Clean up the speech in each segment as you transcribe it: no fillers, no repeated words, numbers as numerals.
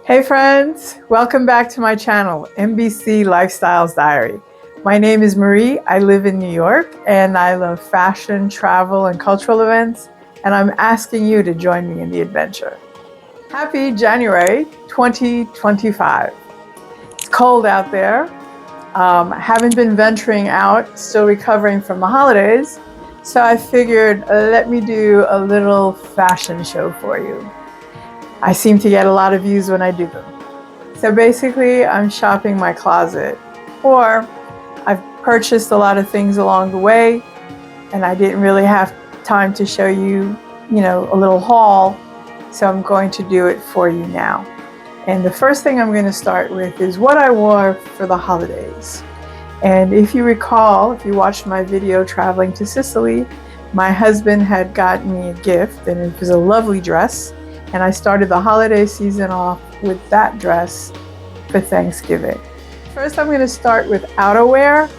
Hey friends, welcome back to my channel, MBC Lifestyles Diary. My name is Marie, I live in New York, and I love fashion, travel, and cultural events, and I'm asking you to join me in the adventure. Happy January 2025. It's cold out there. I haven't been venturing out, still recovering from the holidays, so I figured let me do a little fashion show for you. I seem to get a lot of views when I do them. So basically, I'm shopping my closet, or I've purchased a lot of things along the way, and I didn't really have time to show you, a little haul, so I'm going to do it for you now. And the first thing I'm going to start with is what I wore for the holidays. And if you recall, if you watched my video traveling to Sicily, my husband had gotten me a gift, and it was a lovely dress. And I started the holiday season off with that dress for Thanksgiving. First, I'm going to start with outerwear,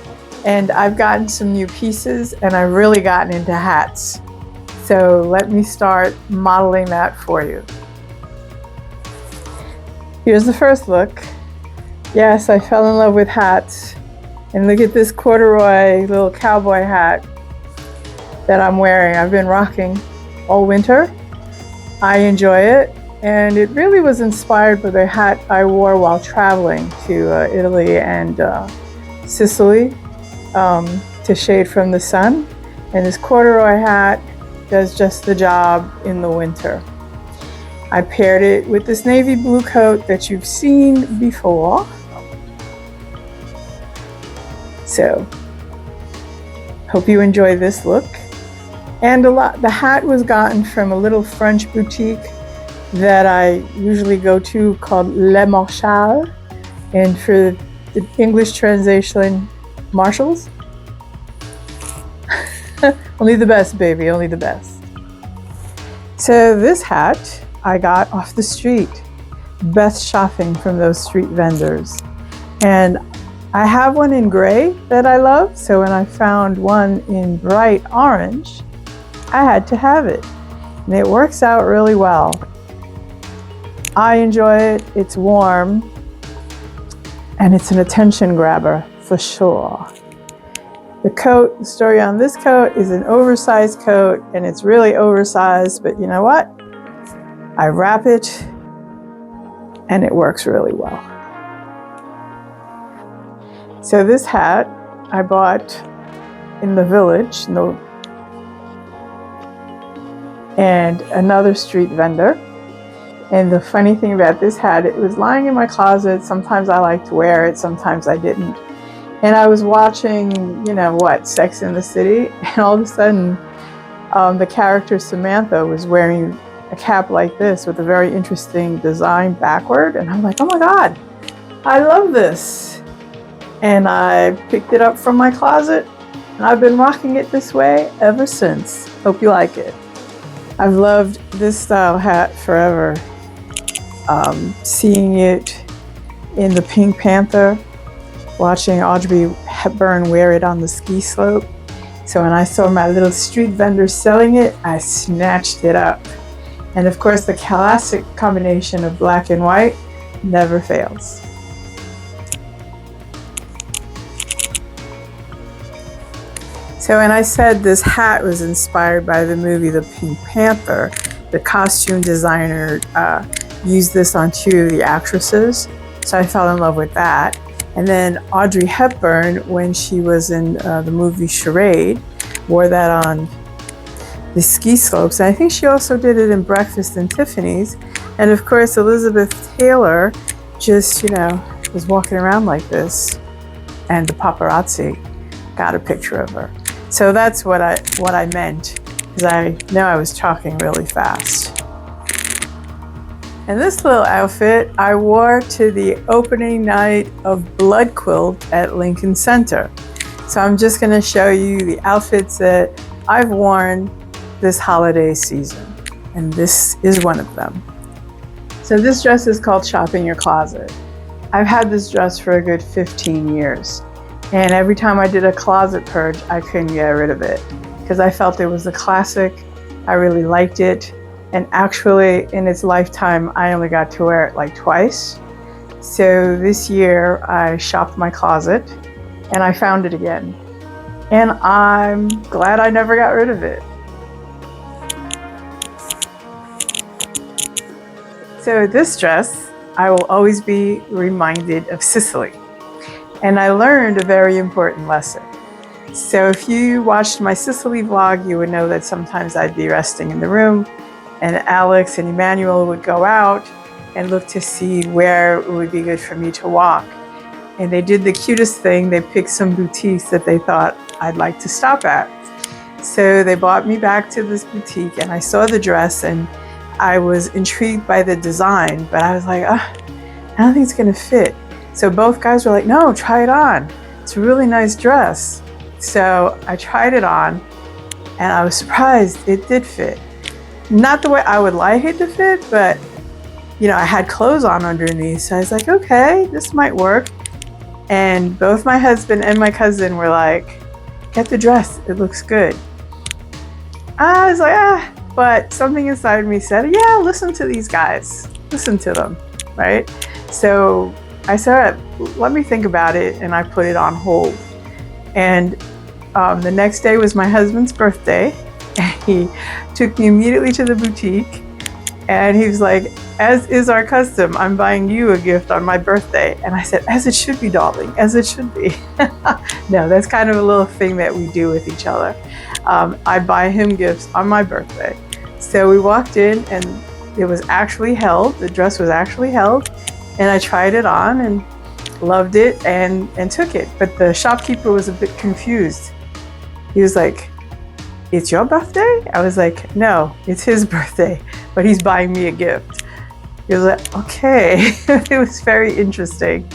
and I've gotten some new pieces, and I've really gotten into hats. So let me start modeling that for you. Here's the first look. Yes, I fell in love with hats. And look at this corduroy little cowboy hat that I'm wearing. I've been rocking all winter. I enjoy it, and it really was inspired by the hat I wore while traveling to Italy and Sicily to shade from the sun. And this corduroy hat does just the job in the winter. I paired it with this navy blue coat that you've seen before. So, hope you enjoy this look. And the hat was gotten from a little French boutique that I usually go to called Le Marchal, and for the English translation, Marshalls. Only the best, baby, only the best. So this hat I got off the street. Best shopping from those street vendors. And I have one in gray that I love, so when I found one in bright orange, I had to have it, and it works out really well. I enjoy it, it's warm, and it's an attention grabber for sure. The story on this coat is an oversized coat, and it's really oversized, but you know what? I wrap it, and it works really well. So this hat I bought in the village, and another street vendor. And the funny thing about this hat, it was lying in my closet. Sometimes I like to wear it, sometimes I didn't. And I was watching, Sex and the City, and all of a sudden, the character Samantha was wearing a cap like this with a very interesting design backward. And I'm like, oh my God, I love this. And I picked it up from my closet, and I've been rocking it this way ever since. Hope you like it. I've loved this style hat forever. Seeing it in the Pink Panther, watching Audrey Hepburn wear it on the ski slope. So when I saw my little street vendor selling it, I snatched it up. And of course, the classic combination of black and white never fails. So when I said this hat was inspired by the movie The Pink Panther, the costume designer used this on two of the actresses, so I fell in love with that. And then Audrey Hepburn, when she was in the movie Charade, wore that on the ski slopes. And I think she also did it in Breakfast and Tiffany's. And of course, Elizabeth Taylor just, was walking around like this, and the paparazzi got a picture of her. So that's what I meant, because I know I was talking really fast. And this little outfit I wore to the opening night of Blood Quilt at Lincoln Center. So I'm just going to show you the outfits that I've worn this holiday season, and this is one of them. So this dress is called Shopping Your Closet. I've had this dress for a good 15 years. And every time I did a closet purge, I couldn't get rid of it because I felt it was a classic. I really liked it. And actually, in its lifetime, I only got to wear it like twice. So this year, I shopped my closet and I found it again. And I'm glad I never got rid of it. So this dress, I will always be reminded of Sicily. And I learned a very important lesson. So if you watched my Sicily vlog, you would know that sometimes I'd be resting in the room and Alex and Emmanuel would go out and look to see where it would be good for me to walk. And they did the cutest thing. They picked some boutiques that they thought I'd like to stop at. So they brought me back to this boutique and I saw the dress and I was intrigued by the design, but I was like, I don't think it's gonna fit. So both guys were like, no, try it on. It's a really nice dress. So I tried it on and I was surprised it did fit. Not the way I would like it to fit, but I had clothes on underneath. So I was like, okay, this might work. And both my husband and my cousin were like, get the dress, it looks good. I was like, but something inside me said, yeah, listen to these guys, listen to them, right? So I said, let me think about it, and I put it on hold. And the next day was my husband's birthday, and he took me immediately to the boutique, and he was like, as is our custom, I'm buying you a gift on my birthday. And I said, as it should be, darling, as it should be. No, that's kind of a little thing that we do with each other. I buy him gifts on my birthday. So we walked in and it was actually held. The dress was actually held. And I tried it on and loved it and took it. But the shopkeeper was a bit confused. He was like, it's your birthday? I was like, no, it's his birthday, but he's buying me a gift. He was like, okay. It was very interesting.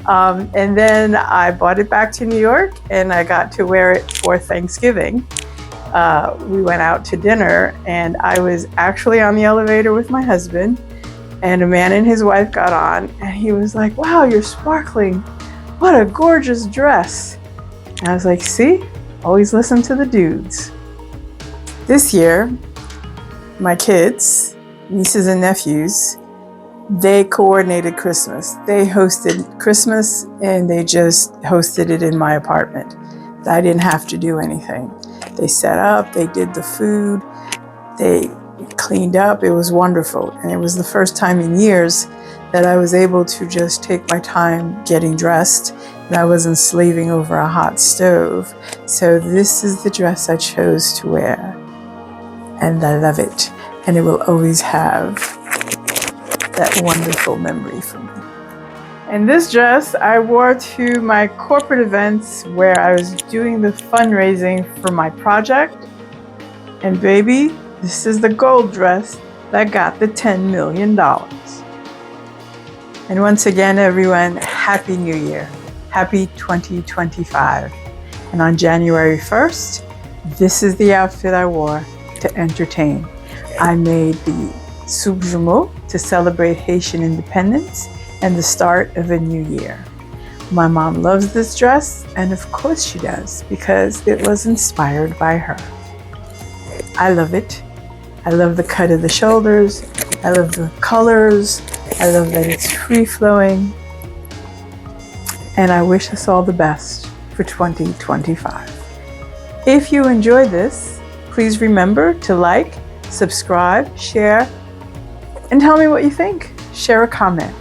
And then I brought it back to New York and I got to wear it for Thanksgiving. We went out to dinner and I was actually on the elevator with my husband and a man and his wife got on and he was like, wow, you're sparkling. What a gorgeous dress. And I was like, see, always listen to the dudes. This year, my kids, nieces and nephews, they coordinated Christmas. They hosted Christmas and they just hosted it in my apartment. I didn't have to do anything. They set up, they did the food, they cleaned up. It was wonderful. And it was the first time in years that I was able to just take my time getting dressed and I wasn't slaving over a hot stove. So this is the dress I chose to wear. And I love it. And it will always have that wonderful memory for me. And this dress I wore to my corporate events where I was doing the fundraising for my project. And baby, this is the gold dress that got the $10 million. And once again, everyone, Happy New Year. Happy 2025. And on January 1st, this is the outfit I wore to entertain. I made the soupe jumeau to celebrate Haitian independence and the start of a new year. My mom loves this dress, and of course she does, because it was inspired by her. I love it. I love the cut of the shoulders. I love the colors. I love that it's free-flowing. And I wish us all the best for 2025. If you enjoyed this, please remember to like, subscribe, share, and tell me what you think. Share a comment.